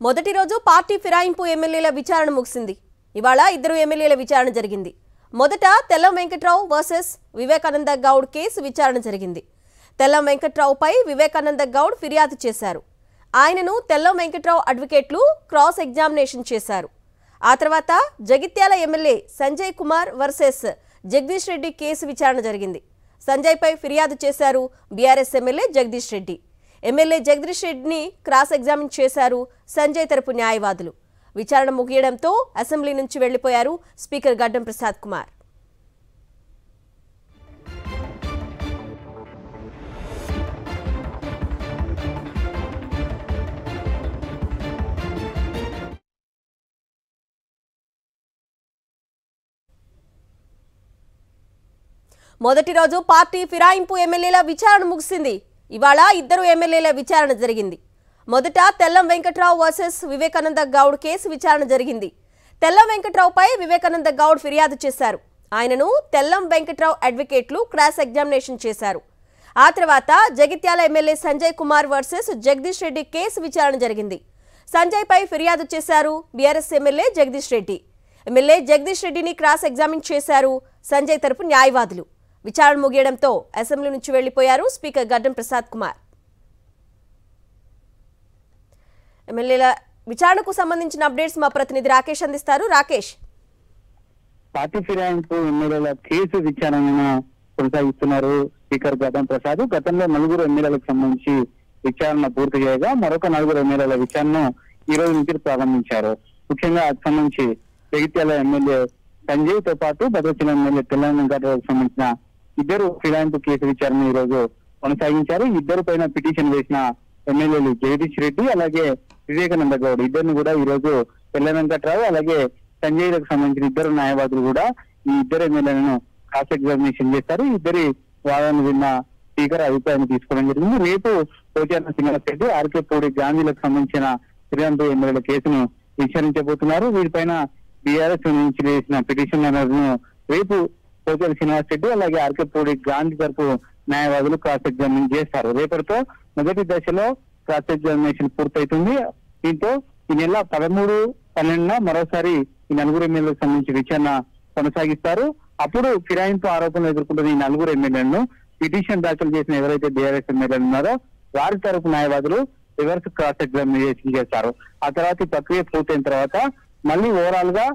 మొదటి రోజు పార్టీ ఫిరాయింపు ఎమ్మెల్యేల విచారణ ముగిసింది. ఇవాళ ఇద్దరు ఎమ్మెల్యేల విచారణ జరిగింది. మొదట తెల్లం వెంకట్రావు వర్సెస్ వివేకానంద గౌడ్ కేసు విచారణ జరిగింది. తెల్లం వెంకట్రావుపై వివేకానంద గౌడ్ ఫిర్యాదు చేశారు. ఆయనను తెల్లం వెంకట్రావు అడ్వకేట్లు క్రాస్ ఎగ్జామినేషన్ చేశారు. ఆ తర్వాత Jagtial MLA Sanjay Kumar versus Jagadish Reddy case విచారణ జరిగింది. సంజయ్పై ఫిర్యాదు చేశారు BRS MLA Jagadish Reddy. MLA Jagadish రెడ్డిని క్రాస్ ఎగ్జామిన్ చేశారు సంజయ్ తరపు న్యాయవాదులు. విచారణ ముగియడంతో అసెంబ్లీ నుంచి వెళ్లిపోయారు స్పీకర్ గడ్డం ప్రసాద్ కుమార్. మొదటి రోజు పార్టీ ఫిరాయింపు ఎమ్మెల్యేల విచారణ ముగిసింది. ఇవాళ ఇద్దరు ఎమ్మెల్యేల విచారణ జరిగింది. మొదట తెల్లం వెంకట్రావు వర్సెస్ వివేకానంద గౌడ్ కేసు విచారణ జరిగింది. తెల్లం వెంకట్రావుపై వివేకానంద గౌడ్ ఫిర్యాదు చేశారు. ఆయనను తెల్లం వెంకట్రావు అడ్వకేట్లు క్రాస్ ఎగ్జామినేషన్ చేశారు. ఆ తర్వాత Jagtial MLA Sanjay Kumar versus Jagadish Reddy case విచారణ జరిగింది. సంజయ్పై ఫిర్యాదు చేశారు BRS MLA Jagadish Reddy. MLA Jagadish రెడ్డిని క్రాస్ ఎగ్జామిన్ చేశారు సంజయ్ తరపు న్యాయవాదులు. విచారణ ముగియడంతో అసెంబ్లీ నుంచి వెళ్లిపోయారు స్పీకర్ గడ్డం ప్రసాద్ కుమార్. ఎమ్మెల్యేల విచారణకు సంబంధించిన అప్డేట్స్ మా ప్రతినిధి రాకేష్ అందిస్తారు. రాకేష్, పార్టీ ఫిరాయింపు ఎమ్మెల్యేల కేసు విచారణను కొనసాగిస్తున్నారు స్పీకర్ గడ్డం ప్రసాద్. గతంలో 4 ఎమ్మెల్యేలకు సంబంధించి విచారణ పూర్తి చేయగా మరొక 4 ఎమ్మెల్యేల విచారణను ఈ రోజు నుంచి ప్రారంభించారు. ముఖ్యంగా అది సంబంధించి జగిత్యాల ఎమ్మెల్యే సంజయ్ తో పాటు భద్రాచలం ఎమ్మెల్యే తెల్లం వెంకట్రావుకు సంబంధించిన ఇద్దరు ఫిరాయింపు కేసు విచారణ ఈ రోజు కొనసాగించారు. ఇద్దరు పైన పిటిషన్ వేసిన ఎమ్మెల్యేలు జగదీష్ రెడ్డి అలాగే వివేకానంద గౌడ్ ఇద్దరిని కూడా ఈ రోజు తెల్లం వెంకట్రావు అలాగే సంజయ్లకు సంబంధించిన ఇద్దరు న్యాయవాదులు కూడా ఈ ఇద్దరు ఎమ్మెల్యేలను క్రాస్ ఎగ్జామినేషన్ చేస్తారు. ఇద్దరి వాదనలు విన్న స్పీకర్ అభిప్రాయాన్ని తీసుకోవడం జరిగింది. రేపు పోచారం శ్రీనివాస్ రెడ్డి, ఆర్కే పూడి గాంధీలకు సంబంధించిన ఫిరాయింపు ఎమ్మెల్యేల కేసును విచారించబోతున్నారు. వీరిపైన బీఆర్ఎస్ నుంచి వేసిన పిటిషనర్లను రేపు పోచారం శ్రీనివాస్ రెడ్డి అలాగే ఆర్కే పూడి గాంధీ తరపు న్యాయవాదులు క్రాస్ ఎగ్జామినేషన్ చేస్తారు. రేపటితో మొదటి దశలో క్రాస్ ఎగ్జామినేషన్ పూర్తవుతుంది. దీంతో ఈ నెల 13, 12న మరోసారి ఈ 4 ఎమ్మెల్యేలకు సంబంధించి విచారణ కొనసాగిస్తారు. అప్పుడు ఫిరాయింపు ఆరోపణలు ఎదుర్కొంటున్న ఈ 4 ఎమ్మెల్యేలను పిటిషన్ దాఖలు చేసిన ఎవరైతే బీఆర్ఎస్ ఎమ్మెల్యేలు ఉన్నారో వారి తరపు న్యాయవాదులు రివర్స్ క్రాస్ ఎగ్జామినేషన్ చేస్తారు. ఆ తర్వాత ఈ ప్రక్రియ పూర్తయిన తర్వాత మళ్ళీ ఓవరాల్ గా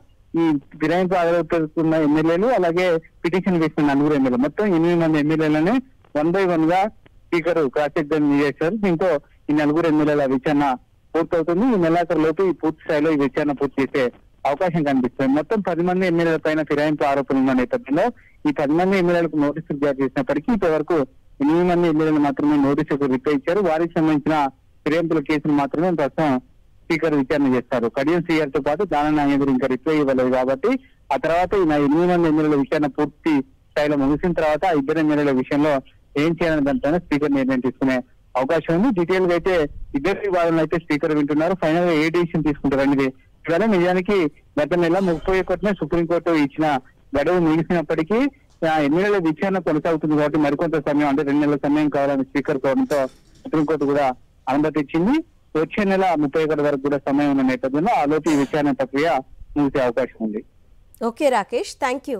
ఈ ఫిరాయింపు ఆరోపిస్తున్న ఎమ్మెల్యేలు అలాగే పిటిషన్ వేసిన 4 ఎమ్మెల్యేలు మొత్తం 8 మంది ఎమ్మెల్యేలని 1 by 1 గా స్పీకర్ క్రాస్ ఎగ్జామిన్ చేశారు. దీంతో ఈ 4 ఎమ్మెల్యేల విచారణ పూర్తవుతుంది. ఈ నెలాఖరు లోపు ఈ పూర్తి స్థాయిలో ఈ విచారణ పూర్తి చేసే అవకాశం కనిపిస్తుంది. మొత్తం 10 మంది ఎమ్మెల్యేల పైన ఫిరాయింపు ఆరోపణలు ఉన్న నేపథ్యంలో ఈ 10 మంది ఎమ్మెల్యేలకు నోటీసులు జారీ చేసినప్పటికీ ఇప్పటివరకు 8 మంది ఎమ్మెల్యేలు మాత్రమే నోటీసులకు రిప్లై ఇచ్చారు. వారికి సంబంధించిన ఫిరాయింపుల కేసులు మాత్రమే ప్రస్తుతం స్పీకర్ విచారణ చేస్తారు. కడియం సీఆర్ తో పాటు దాన నాగేంద్ర ఇంకా రిప్లై ఇవ్వలేదు కాబట్టి ఆ తర్వాత ఈ 8 మంది ఎమ్మెల్యేల విచారణ పూర్తి స్థాయిలో ముగిసిన తర్వాత 2 ఎమ్మెల్యేల విషయంలో ఏం చేయాలని దానిపైన స్పీకర్ నిర్ణయం తీసుకునే అవకాశం ఉంది. డీటెయిల్ గా అయితే ఇద్దరి వాదనలు అయితే స్పీకర్ వింటున్నారు. ఫైనల్ గా ఏ డిసిషన్ తీసుకుంటారు అనేది ఇవాళ నిజానికి గత నెల 31న సుప్రీంకోర్టు ఇచ్చిన గడువు ముగిసినప్పటికీ ఎమ్మెల్యేల విచారణ కొనసాగుతుంది కాబట్టి మరికొంత సమయం అంటే 2 నెలల సమయం కావాలని స్పీకర్ కోవడంతో సుప్రీంకోర్టు కూడా అనుమతి ఇచ్చింది. వచ్చే నెల 31 వరకు కూడా సమయం ఉన్న నేపథ్యంలో ఆలోపు ఈ విచారణ ప్రక్రియ ముగిసే అవకాశం ఉంది. Okay Rakesh, thank you.